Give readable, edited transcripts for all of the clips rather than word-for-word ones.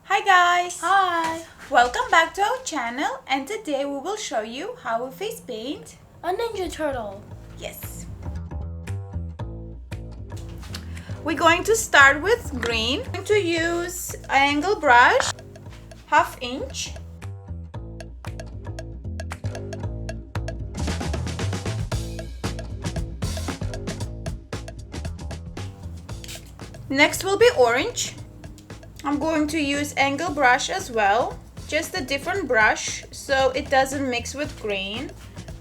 Hi guys! Hi! Welcome back to our channel, and today we will show you how we face paint A Ninja Turtle. Yes. We're going to start with green. I'm going to use an angle brush, 1/2 inch. Next will be orange. I'm going to use angle brush as well, just a different brush so it doesn't mix with green,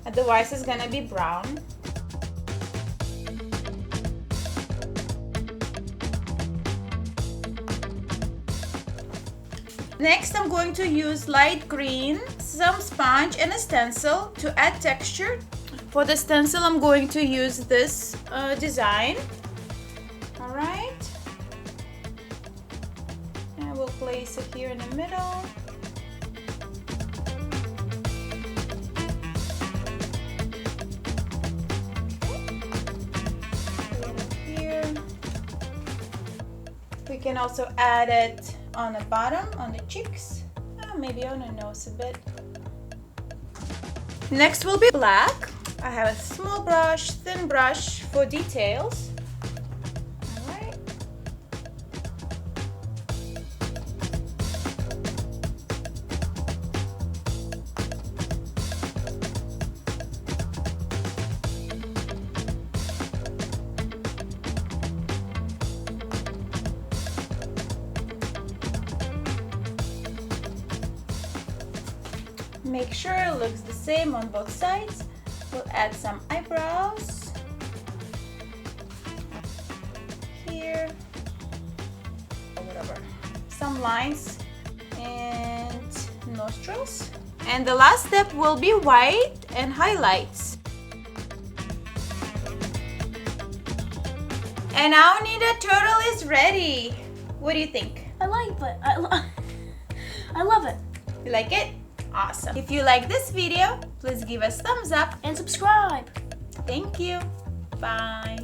otherwise it's gonna be brown. Next I'm going to use light green, some sponge and a stencil to add texture. For the stencil I'm going to use this design. Alright. And we'll place it here in the middle. Here. We can also add it on the bottom, on the cheeks, maybe on the nose a bit. Next will be black. I have a small brush, thin brush for details. Alright. Make sure it looks the same on both sides. We'll add some eyebrows here, or whatever, some lines and nostrils. And the last step will be white and highlights. And our Ninja Turtle is ready. What do you think? I like it. I love it. You like it? Awesome. If you like this video, please give us thumbs up And subscribe. Thank you. Bye.